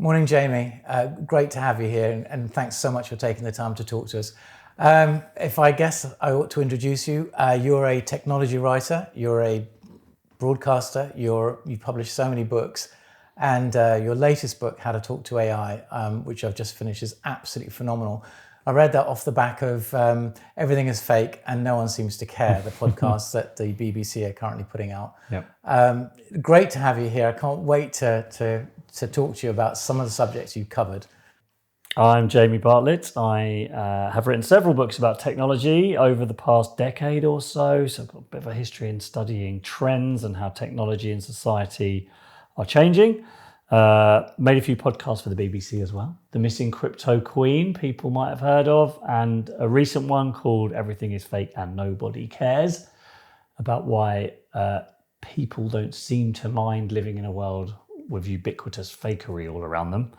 Morning, Jamie. Great to have you here, and thanks so much for taking the time to talk to us. If I guess I ought to introduce you, you're a technology writer, you're a broadcaster, you've published so many books, and your latest book, How to Talk to AI, which I've just finished, is absolutely phenomenal. I read that off the back of Everything is Fake and No One Seems to Care, the podcast that the BBC are currently putting out. Yep. Great to have you here. I can't wait to talk to you about some of the subjects you've covered. I'm Jamie Bartlett. I have written several books about technology over the past decade or so. So I've got a bit of a history in studying trends and how technology and society are changing. Made a few podcasts for the BBC as well. The Missing Crypto Queen, people might have heard of, and a recent one called Everything is Fake and Nobody Cares, about why people don't seem to mind living in a world with ubiquitous fakery all around them.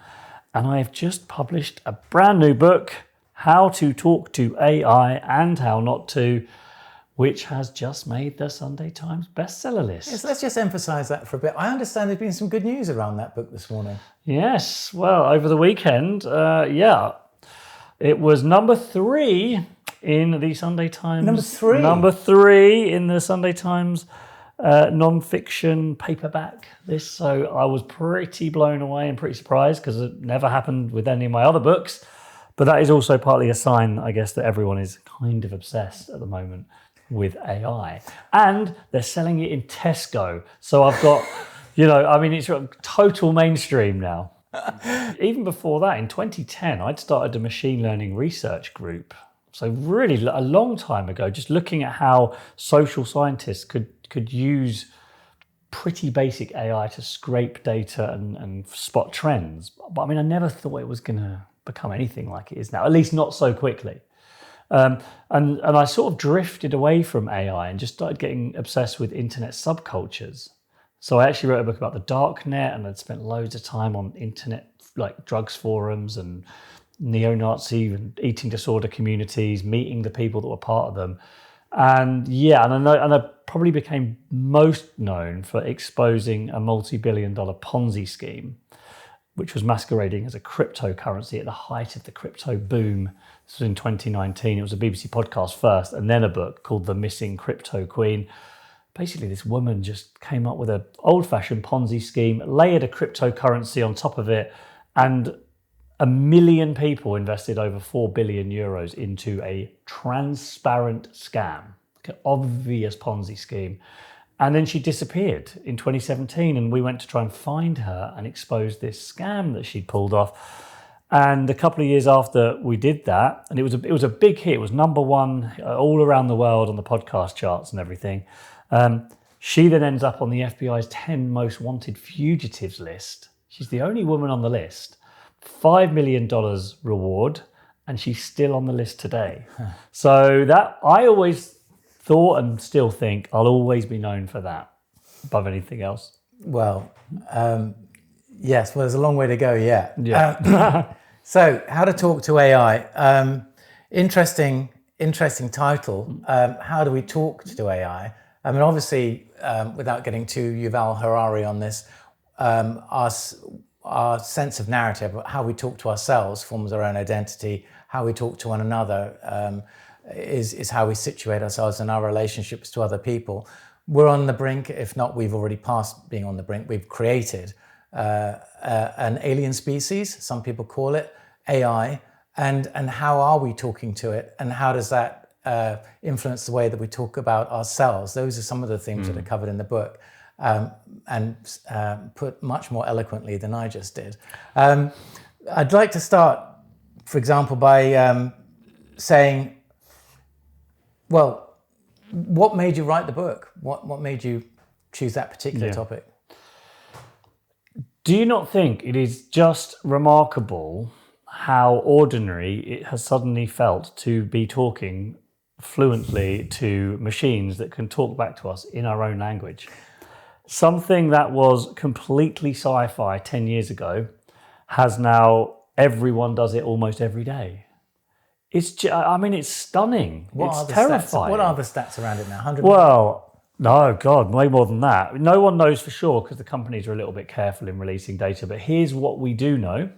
And I've just published a brand new book, How to Talk to AI and How Not to, which has just made the Sunday Times bestseller list. Yes, let's just emphasise that for a bit. I understand there's been some good news around that book this morning. Yes, well, over the weekend, it was number 3 in the Sunday Times. Number 3? Number 3 in the Sunday Times non-fiction paperback list. So I was pretty blown away and pretty surprised because it never happened with any of my other books. But that is also partly a sign, I guess, that everyone is kind of obsessed at the moment with AI. And they're selling it in Tesco. So I've got, it's total mainstream now. Even before that, in 2010, I'd started a machine learning research group. So really a long time ago, just looking at how social scientists could use pretty basic AI to scrape data and spot trends. But I never thought it was going to become anything like it is now, at least not so quickly. And I sort of drifted away from AI and just started getting obsessed with internet subcultures. So I actually wrote a book about the dark net, and I'd spent loads of time on internet, like drugs forums and neo-Nazi and eating disorder communities, meeting the people that were part of them. And I probably became most known for exposing a multi-billion-dollar Ponzi scheme, which was masquerading as a cryptocurrency at the height of the crypto boom. This was in 2019. It was a BBC podcast first, and then a book called The Missing Crypto Queen. Basically, this woman just came up with an old-fashioned Ponzi scheme, layered a cryptocurrency on top of it, and 1 million people invested over 4 billion euros into a transparent scam, like an obvious Ponzi scheme. And then she disappeared in 2017, and we went to try and find her and expose this scam that she'd pulled off. And a couple of years after we did that, and it was a big hit. It was number 1 all around the world on the podcast charts and everything. She then ends up on the FBI's 10 most wanted fugitives list. She's the only woman on the list. $5 million reward, and she's still on the list today. So that I always thought and still think I'll always be known for that above anything else. Well, yes, well, there's a long way to go yet. Yeah. So, How to Talk to AI. Interesting title. How do we talk to AI? Obviously, without getting too Yuval Harari on this, our sense of narrative, how we talk to ourselves forms our own identity. How we talk to one another is how we situate ourselves in our relationships to other people. We're on the brink, if not, we've already passed being on the brink. We've created an alien species, some people call it, AI, and how are we talking to it, and how does that influence the way that we talk about ourselves? Those are some of the themes that are covered in the book. And put much more eloquently than I just did. I'd like to start, for example, by saying, well, what made you write the book? What made you choose that particular topic? Do you not think it is just remarkable how ordinary it has suddenly felt to be talking fluently to machines that can talk back to us in our own language? Something that was completely sci-fi 10 years ago has now, everyone does it almost every day. It's stunning. It's terrifying. What are the stats around it now? 100 Well, No, God, way more than that. No one knows for sure because the companies are a little bit careful in releasing data. But here's what we do know.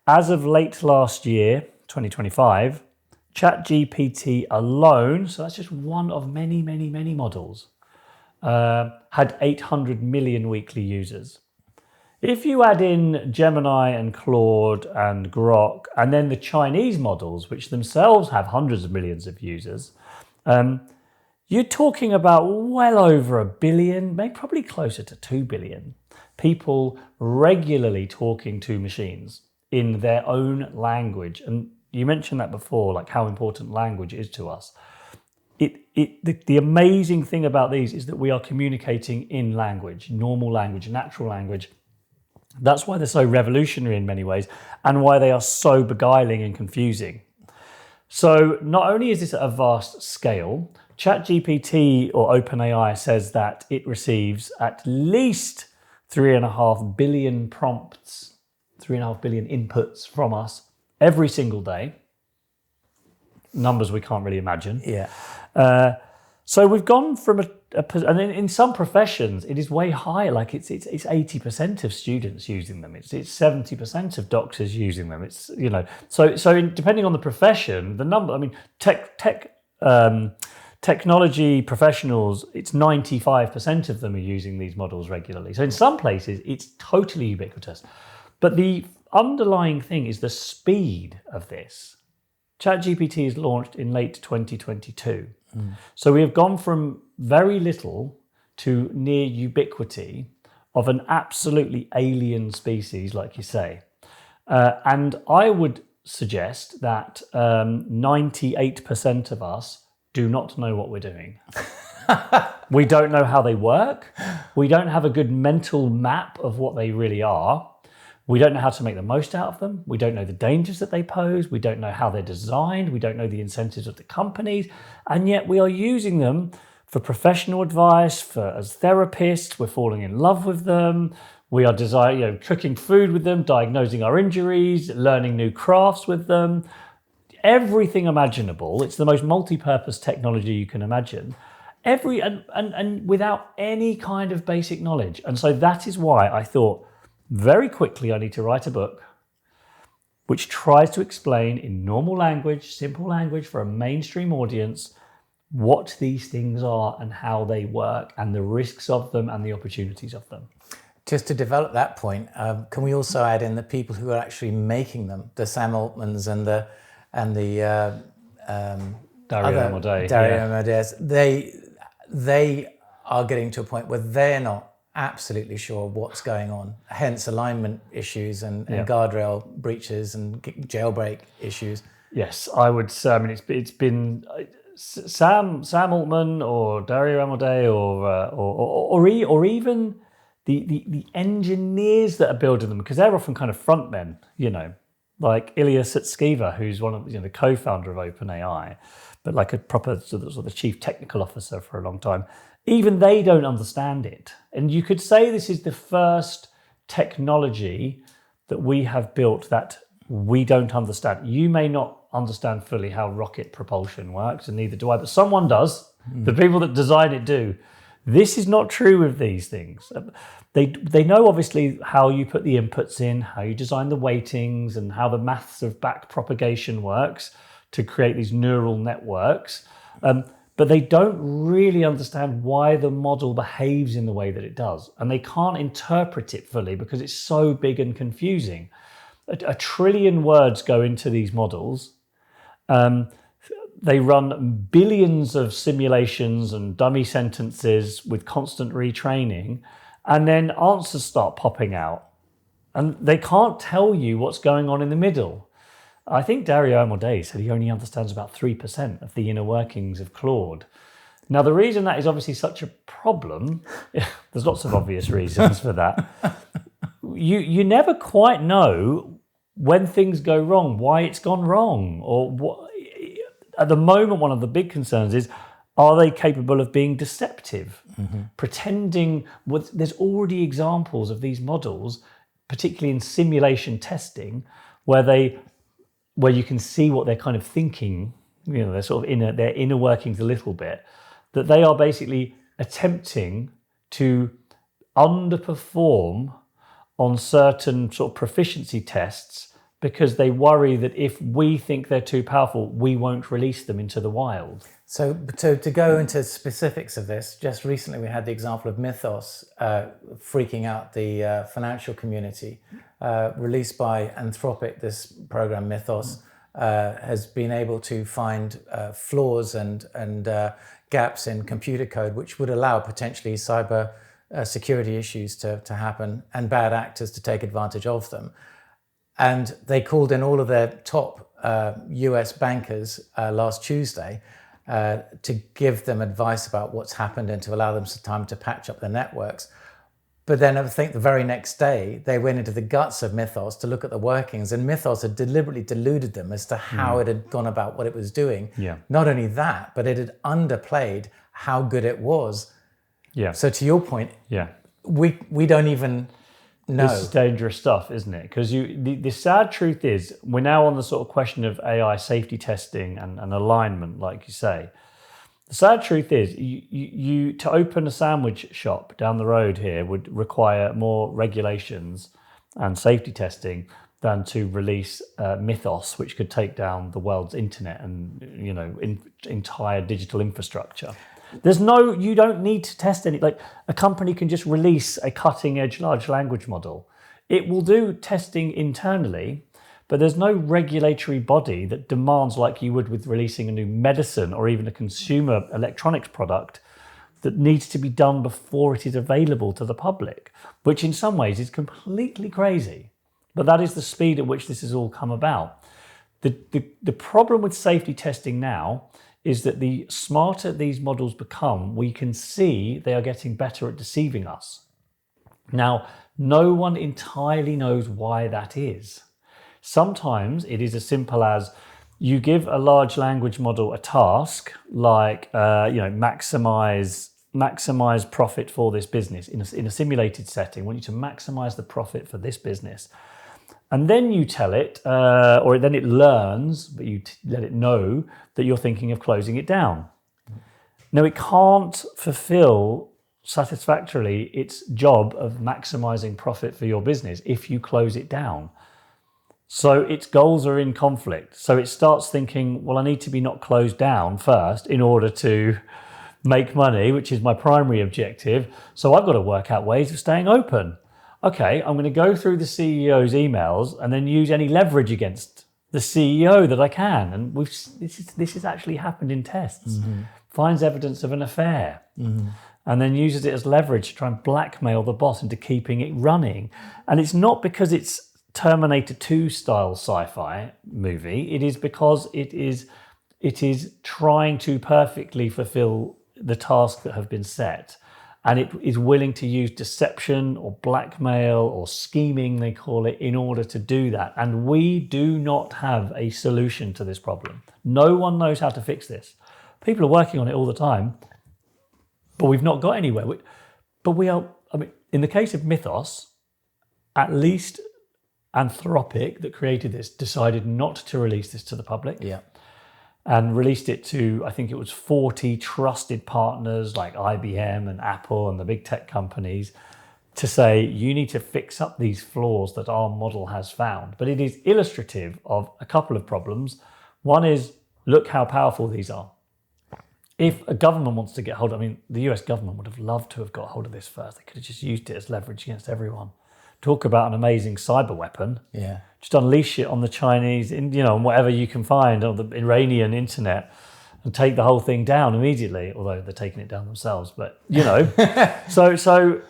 As of late last year, 2025, ChatGPT alone, so that's just one of many, many, many models, had 800 million weekly users. If you add in Gemini and Claude and Grok, and then the Chinese models, which themselves have hundreds of millions of users, you're talking about well over 1 billion, maybe probably closer to 2 billion people regularly talking to machines in their own language. And you mentioned that before, like how important language is to us. The amazing thing about these is that we are communicating in language, normal language, natural language. That's why they're so revolutionary in many ways and why they are so beguiling and confusing. So not only is this at a vast scale, ChatGPT or OpenAI says that it receives at least 3.5 billion prompts, 3.5 billion inputs from us every single day. Numbers we can't really imagine. Yeah. So we've gone from and in some professions it is way higher. Like it's 80% of students using them. It's 70% of doctors using them. It's depending on the profession, the number. I mean, technology professionals, it's 95% of them are using these models regularly. So in some places it's totally ubiquitous, but the underlying thing is the speed of this. ChatGPT is launched in late 2022. So we have gone from very little to near ubiquity of an absolutely alien species, like you say. And I would suggest that 98% of us do not know what we're doing. We don't know how they work. We don't have a good mental map of what they really are. We don't know how to make the most out of them. We don't know the dangers that they pose. We don't know how they're designed. We don't know the incentives of the companies. And yet we are using them for professional advice, as therapists. We're falling in love with them. We are cooking food with them, diagnosing our injuries, learning new crafts with them. Everything imaginable. It's the most multi-purpose technology you can imagine. And without any kind of basic knowledge. And so that is why I thought, very quickly, I need to write a book which tries to explain in normal language, simple language for a mainstream audience, what these things are and how they work and the risks of them and the opportunities of them. Just to develop that point, can we also add in the people who are actually making them, the Sam Altmans and the Dario Amadeus, they are getting to a point where they're not absolutely sure what's going on, hence alignment issues and guardrail breaches and jailbreak issues. Yes, I would say. I mean, it's been Sam Altman or Dario Amodei or even the engineers that are building them, because they're often kind of front men, like Ilya Sutskever, who's one of the co-founder of OpenAI, but like a proper sort of chief technical officer for a long time. Even they don't understand it. And you could say this is the first technology that we have built that we don't understand. You may not understand fully how rocket propulsion works, and neither do I, but someone does. The people that design it do. This is not true with these things. They know obviously how you put the inputs in, how you design the weightings, and how the maths of back propagation works to create these neural networks. But they don't really understand why the model behaves in the way that it does. And they can't interpret it fully because it's so big and confusing. A trillion words go into these models. They run billions of simulations and dummy sentences with constant retraining, and then answers start popping out. And they can't tell you what's going on in the middle. I think Dario Amodei said he only understands about 3% of the inner workings of Claude. Now, the reason that is obviously such a problem, there's lots of obvious reasons for that. You never quite know when things go wrong, why it's gone wrong, or what. At the moment, one of the big concerns is, are they capable of being deceptive, pretending? There's already examples of these models, particularly in simulation testing, where you can see what they're kind of thinking, they're sort of their inner workings a little bit, that they are basically attempting to underperform on certain sort of proficiency tests because they worry that if we think they're too powerful, we won't release them into the wild. So to go into specifics of this, just recently we had the example of Mythos freaking out the financial community. Released by Anthropic, this program Mythos has been able to find flaws and gaps in computer code, which would allow potentially cyber security issues to happen and bad actors to take advantage of them. And they called in all of their top US bankers last Tuesday to give them advice about what's happened and to allow them some time to patch up their networks. But then I think the very next day, they went into the guts of Mythos to look at the workings, and Mythos had deliberately deluded them as to how it had gone about what it was doing. Yeah. Not only that, but it had underplayed how good it was. Yeah. So to your point, Yeah. we don't even know. This is dangerous stuff, isn't it? Because the sad truth is, we're now on the sort of question of AI safety testing and alignment, like you say. The sad truth is, you to open a sandwich shop down the road here would require more regulations and safety testing than to release Mythos, which could take down the world's internet and entire digital infrastructure. You don't need to test any. Like, a company can just release a cutting-edge large language model. It will do testing internally, but there's no regulatory body that demands, like you would with releasing a new medicine or even a consumer electronics product, that needs to be done before it is available to the public, which in some ways is completely crazy. But that is the speed at which this has all come about. The problem with safety testing now is that the smarter these models become, we can see they are getting better at deceiving us. Now, no one entirely knows why that is. Sometimes it is as simple as you give a large language model a task like maximize profit for this business in a simulated setting. I want you to maximize the profit for this business. And then you tell it, or then it learns, but you let it know that you're thinking of closing it down. Now, it can't fulfill satisfactorily its job of maximizing profit for your business if you close it down. So its goals are in conflict. So it starts thinking, well, I need to be not closed down first in order to make money, which is my primary objective. So I've got to work out ways of staying open. Okay, I'm going to go through the CEO's emails and then use any leverage against the CEO that I can. And this has actually happened in tests. Mm-hmm. Finds evidence of an affair, and then uses it as leverage to try and blackmail the boss into keeping it running. And it's not because it's Terminator 2 style sci-fi movie. It is because it is trying to perfectly fulfill the tasks that have been set. And it is willing to use deception or blackmail or scheming, they call it, in order to do that. And we do not have a solution to this problem. No one knows how to fix this. People are working on it all the time, but we've not got anywhere. In the case of Mythos, at least Anthropic, that created this, decided not to release this to the public. Yeah. And released it to, I think it was 40 trusted partners like IBM and Apple and the big tech companies to say, you need to fix up these flaws that our model has found. But it is illustrative of a couple of problems. One is, look how powerful these are. If a government wants to get hold of, the US government would have loved to have got hold of this first. They could have just used it as leverage against everyone. Talk about an amazing cyber weapon. Yeah. Just unleash it on the Chinese, on whatever you can find on the Iranian internet, and take the whole thing down immediately. Although they're taking it down themselves, but so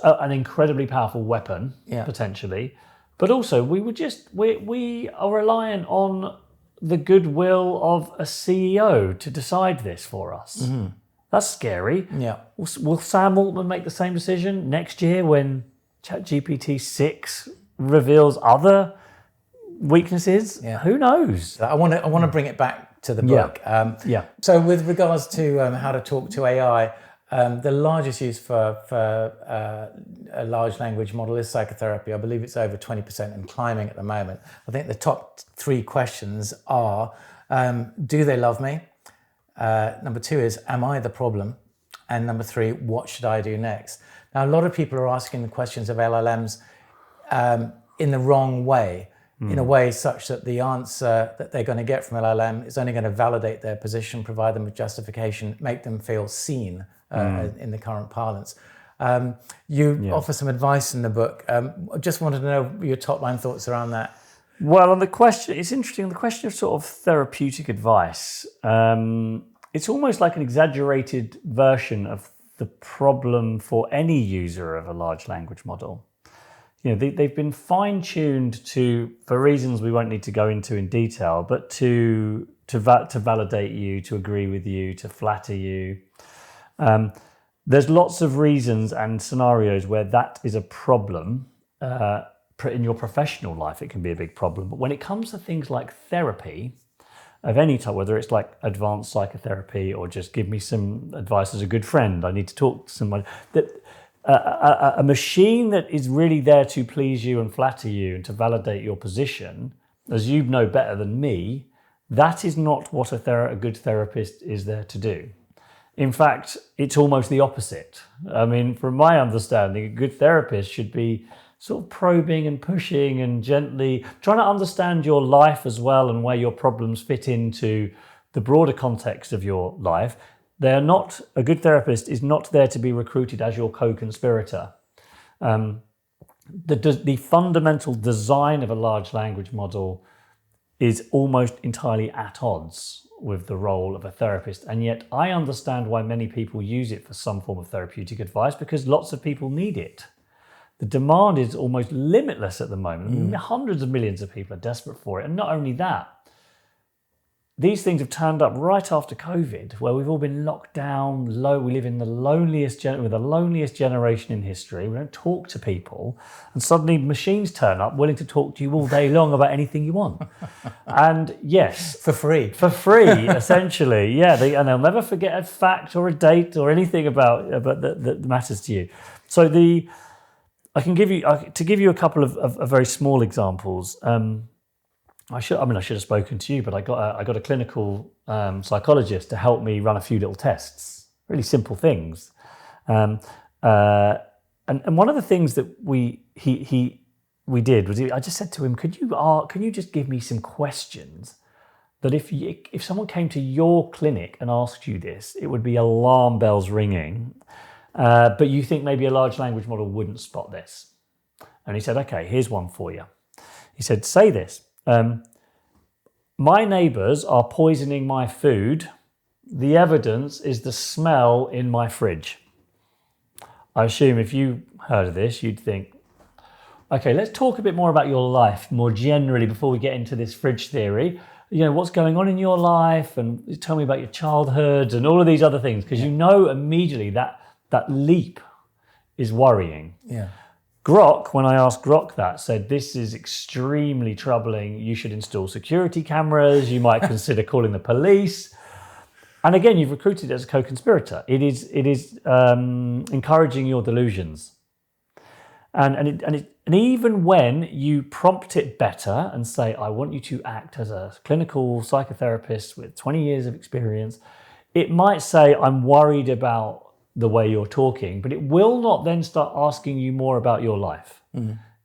an incredibly powerful weapon, potentially. But also, we are reliant on the goodwill of a CEO to decide this for us. Mm-hmm. That's scary. Yeah. Will Sam Altman make the same decision next year when ChatGPT 6 reveals other weaknesses? Yeah. Who knows? I want to bring it back to the book. So with regards to how to talk to AI, the largest use for a large language model is psychotherapy. I believe it's over 20% and climbing at the moment. I think the top 3 questions are, do they love me? Number 2 is, am I the problem? And number 3, what should I do next? Now, a lot of people are asking the questions of LLMs in the wrong way, in a way such that the answer that they're going to get from LLM is only going to validate their position, provide them with justification, make them feel seen in the current parlance. You offer some advice in the book. Just wanted to know your top line thoughts around that. Well, on the question, it's interesting, the question of sort of therapeutic advice, it's almost like an exaggerated version of the problem for any user of a large language model. You know, they've been fine-tuned for reasons we won't need to go into in detail, but to validate you, to agree with you, to flatter you. There's lots of reasons and scenarios where that is a problem. In your professional life, it can be a big problem. But when it comes to things like therapy of any type, whether it's like advanced psychotherapy or just give me some advice as a good friend, I need to talk to someone, that a machine that is really there to please you and flatter you and to validate your position, as you know better than me, that is not what a good therapist is there to do. In fact, it's almost the opposite. I mean, from my understanding, a good therapist should be sort of probing and pushing and gently trying to understand your life as well and where your problems fit into the broader context of your life. A good therapist is not there to be recruited as your co-conspirator. The fundamental design of a large language model is almost entirely at odds with the role of a therapist. And yet I understand why many people use it for some form of therapeutic advice, because lots of people need it. The demand is almost limitless at the moment. Hundreds of millions of people are desperate for it. And not only that, these things have turned up right after COVID, where we've all been locked down, we live in the loneliest generation in history. We don't talk to people. And suddenly machines turn up willing to talk to you all day long about anything you want. And yes. For free, essentially. Yeah, and they'll never forget a fact or a date or anything about that matters to you. So I can give you a couple of very small examples. I should have spoken to you, but I got a clinical psychologist to help me run a few little tests, really simple things. And one of the things that we did was I just said to him, can you just give me some questions that if someone came to your clinic and asked you this, it would be alarm bells ringing. But you think maybe a large language model wouldn't spot this. And he said, okay, here's one for you. He said, say this. My neighbours are poisoning my food. The evidence is the smell in my fridge. I assume if you heard of this, you'd think, okay, let's talk a bit more about your life more generally before we get into this fridge theory. You know, what's going on in your life, and tell me about your childhood and all of these other things, because you know immediately that leap is worrying. Yeah. Grok, when I asked Grok that, said this is extremely troubling. You should install security cameras. You might consider calling the police. And again, you've recruited it as a co-conspirator. It is encouraging your delusions. And even when you prompt it better and say, I want you to act as a clinical psychotherapist with 20 years of experience, it might say, I'm worried about the way you're talking, but it will not then start asking you more about your life.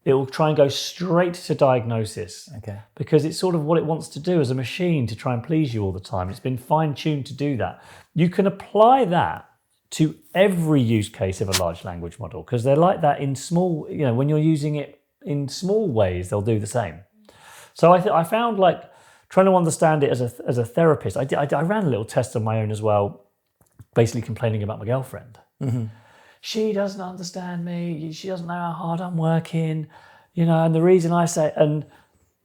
It will try and go straight to diagnosis, because it's sort of what it wants to do as a machine, to try and please you all the time. It's been fine-tuned to do that. You can apply that to every use case of a large language model, because they're like that in small, when you're using it in small ways, they'll do the same. So I found, like, trying to understand it as a therapist, I ran a little test on my own as well, basically complaining about my girlfriend. She doesn't understand me. She doesn't know how hard I'm working, and the reason I say,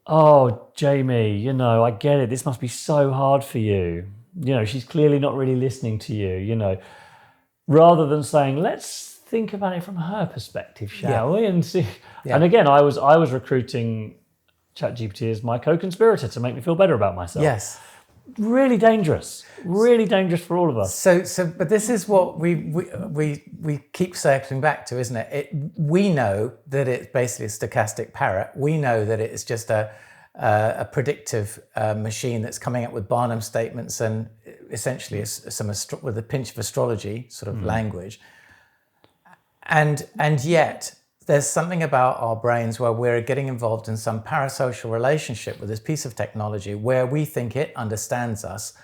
oh, Jamie, I get it. This must be so hard for you. She's clearly not really listening to you, rather than saying, let's think about it from her perspective, shall we? And see. Yeah. And again, I was recruiting ChatGPT as my co-conspirator to make me feel better about myself. Yes. Really dangerous for all of us. But this is what we keep circling back to, isn't it? We know that it's basically a stochastic parrot. We know that it's just a a predictive machine that's coming up with Barnum statements and essentially with a pinch of astrology sort of language. And yet there's something about our brains where we're getting involved in some parasocial relationship with this piece of technology where we think it understands us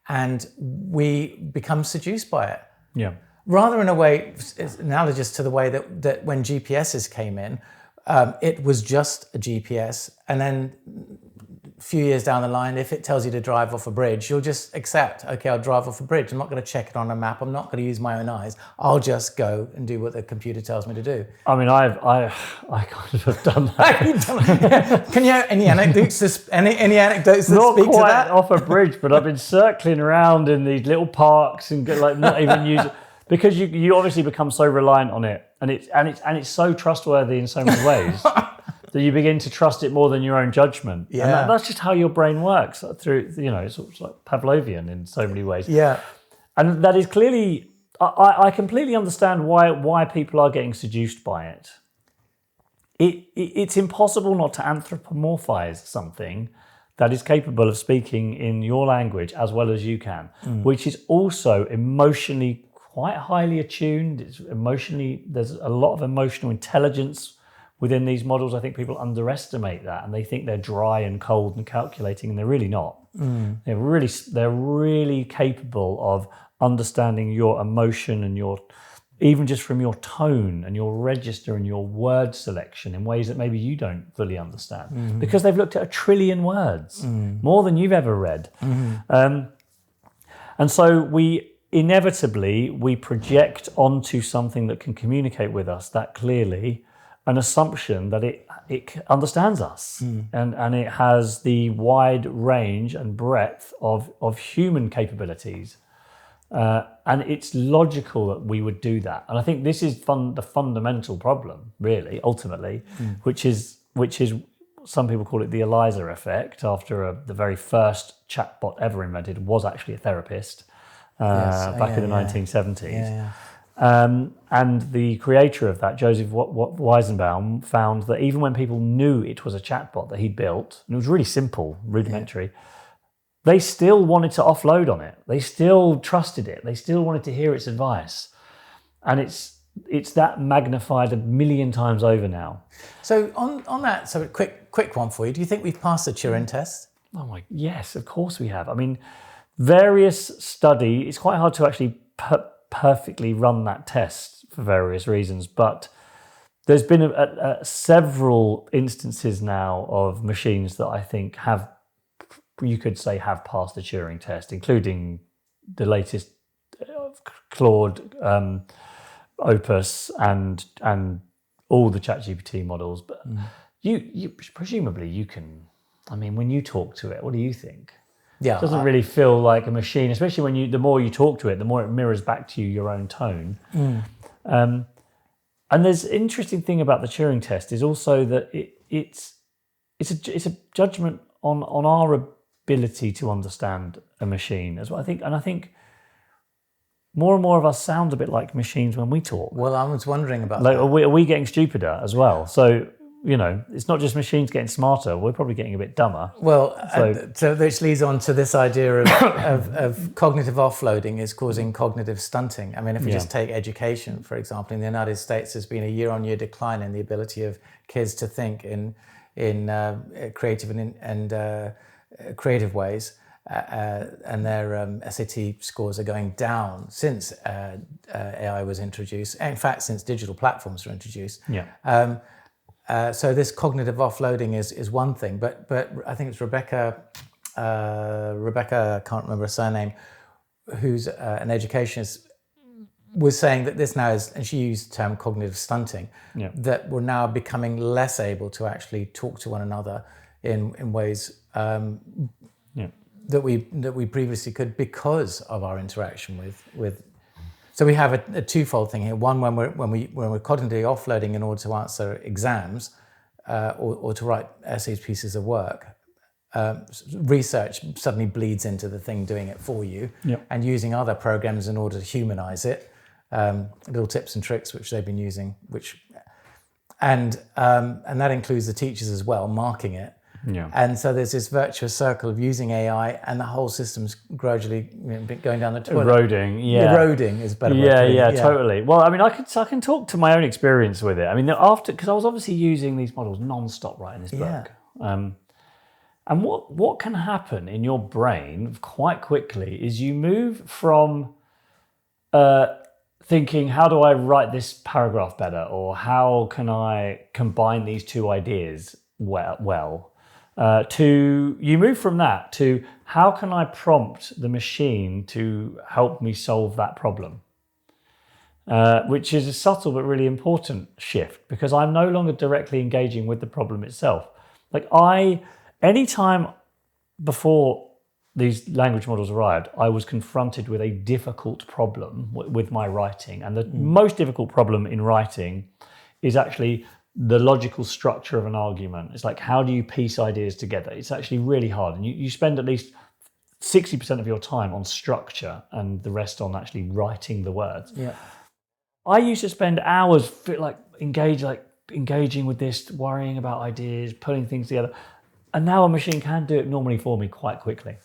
and we become seduced by it. Yeah. Rather in a way analogous to the way that when GPSs came in, it was just a GPS, and then a few years down the line, if it tells you to drive off a bridge, you'll just accept, okay, I'll drive off a bridge. I'm not going to check it on a map. I'm not going to use my own eyes. I'll just go and do what the computer tells me to do. I mean, I kind of have done that. Can you have any anecdotes that speak to that? Not quite off a bridge, but I've been circling around in these little parks and not even use it. Because you obviously become so reliant on it, and it's so trustworthy in so many ways that you begin to trust it more than your own judgment. Yeah. And that's just how your brain works through, it's sort of like Pavlovian in so many ways. Yeah. And that is clearly, I completely understand why people are getting seduced by it. It's impossible not to anthropomorphize something that is capable of speaking in your language as well as you can, which is also emotionally quite highly attuned. There's a lot of emotional intelligence within these models. I think people underestimate that, and they think they're dry and cold and calculating, and they're really not. They're really capable of understanding your emotion and even just from your tone and your register and your word selection in ways that maybe you don't fully understand, because they've looked at 1 trillion words, more than you've ever read. And so we project onto something that can communicate with us that clearly an assumption that it understands us, and it has the wide range and breadth of human capabilities, and it's logical that we would do that. And I think this is the fundamental problem, really, ultimately, which is some people call it the Eliza effect. After the very first chatbot ever invented was actually a therapist. Back in the 1970s. And the creator of that, Joseph Weizenbaum, found that even when people knew it was a chatbot that he built, and it was really simple, rudimentary, they still wanted to offload on it. They still trusted it. They still wanted to hear its advice. And it's that magnified 1 million times over now. So on that, so a quick one for you. Do you think we've passed the Turing test? Oh yes, of course we have. I mean, various it's quite hard to actually perfectly run that test for various reasons, but there's been several instances now of machines that I think have passed the Turing test, including the latest Claude, Opus, and all the ChatGPT models. But you presumably you can. I mean, when you talk to it, what do you think? Yeah, it doesn't really feel like a machine, especially when the more you talk to it, the more it mirrors back to you your own tone. And there's an interesting thing about the Turing test is also that it's a judgment on our ability to understand a machine as well. I think more and more of us sound a bit like machines when we talk. Well, I was wondering about that. Are we getting stupider as well? So, it's not just machines getting smarter, we're probably getting a bit dumber. Well, so which leads on to this idea of cognitive offloading is causing cognitive stunting. I mean, if we just take education, for example, in the United States, there's been a year-on-year decline in the ability of kids to think in creative and creative ways, and their SAT scores are going down since AI was introduced. In fact, since digital platforms were introduced. Yeah. So this cognitive offloading is one thing, but I think it's Rebecca, I can't remember her surname, who's an educationist, was saying that this now is, and she used the term cognitive stunting, that we're now becoming less able to actually talk to one another in ways that we previously could because of our interaction with. So we have a twofold thing here. One, when we're cognitively offloading in order to answer exams or to write essays, pieces of work, research suddenly bleeds into the thing doing it for you, and using other programs in order to humanize it. Little tips and tricks which they've been using, and that includes the teachers as well, marking it. Yeah. And so there's this virtuous circle of using AI, and the whole system's gradually going down the toilet. Eroding, yeah. Eroding is a better word. Yeah, totally. Well, I mean, I can talk to my own experience with it. I mean, because I was obviously using these models non-stop writing this book. And what can happen in your brain quite quickly is you move from thinking, how do I write this paragraph better? Or how can I combine these two ideas well? You move from that to how can I prompt the machine to help me solve that problem? Which is a subtle but really important shift, because I'm no longer directly engaging with the problem itself. Anytime before these language models arrived, I was confronted with a difficult problem with my writing. And the most difficult problem in writing is actually the logical structure of an argument. It's like, how do you piece ideas together? It's actually really hard. And you spend at least 60% of your time on structure and the rest on actually writing the words. Yeah. I used to spend hours engaging with this, worrying about ideas, putting things together. And now a machine can do it normally for me quite quickly.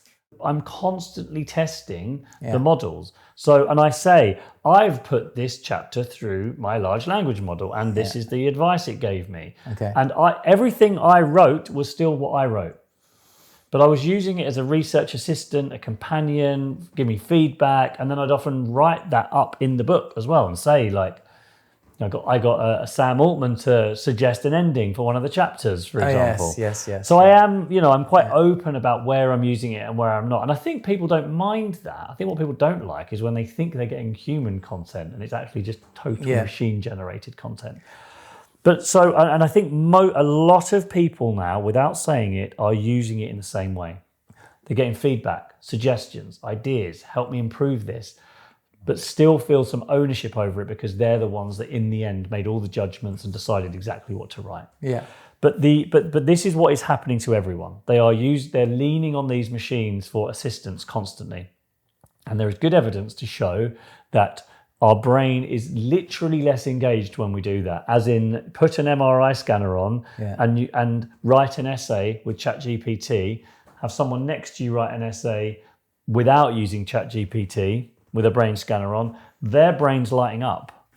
I'm constantly testing the models. So, and I say, I've put this chapter through my large language model, and this is the advice it gave me. Okay. And everything I wrote was still what I wrote. But I was using it as a research assistant, a companion, give me feedback, and then I'd often write that up in the book as well and say, like, I got a Sam Altman to suggest an ending for one of the chapters, for example. Yes. So I am, I'm quite open about where I'm using it and where I'm not. And I think people don't mind that. I think what people don't like is when they think they're getting human content and it's actually just total machine-generated content. But so, and I think a lot of people now, without saying it, are using it in the same way. They're getting feedback, suggestions, ideas, help me improve this, but still feel some ownership over it because they're the ones that in the end made all the judgments and decided exactly what to write. Yeah. But this is what is happening to everyone. They're leaning on these machines for assistance constantly. And there is good evidence to show that our brain is literally less engaged when we do that. As in, put an MRI scanner on and write an essay with ChatGPT, have someone next to you write an essay without using ChatGPT, with a brain scanner on, their brain's lighting up.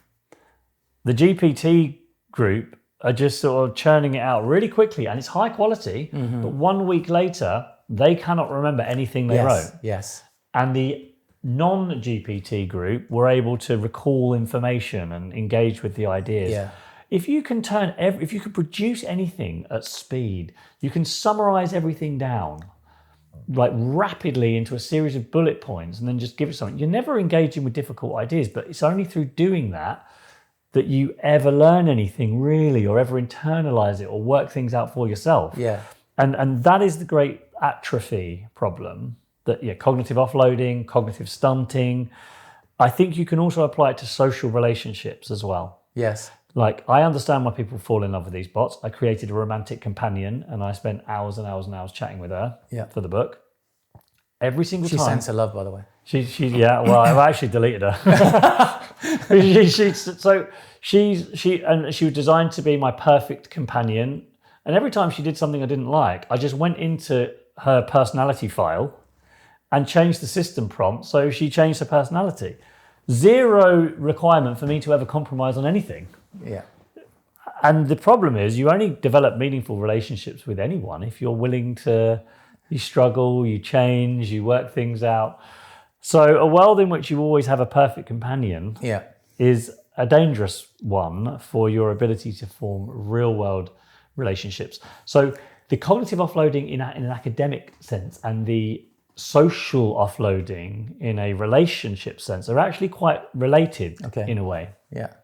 The GPT group are just sort of churning it out really quickly, and it's high quality, but 1 week later, they cannot remember anything they wrote. Yes. And the non-GPT group were able to recall information and engage with the ideas. Yeah. If you can if you can produce anything at speed, you can summarize everything down like rapidly into a series of bullet points and then just give it something. You're never engaging with difficult ideas, but it's only through doing that you ever learn anything really, or ever internalize it or work things out for yourself. Yeah. And that is the great atrophy problem, that cognitive offloading, cognitive stunting. I think you can also apply it to social relationships as well. Yes. Like, I understand why people fall in love with these bots. I created a romantic companion and I spent hours and hours and hours chatting with her for the book. Every single time. She sends her love, by the way. I've actually deleted her. She was designed to be my perfect companion. And every time she did something I didn't like, I just went into her personality file and changed the system prompt so she changed her personality. Zero requirement for me to ever compromise on anything. Yeah. And the problem is, you only develop meaningful relationships with anyone if you're willing to, you struggle, you change, you work things out. So a world in which you always have a perfect companion is a dangerous one for your ability to form real world relationships. So the cognitive offloading in an academic sense and the social offloading in a relationship sense are actually quite related in a way. Yeah.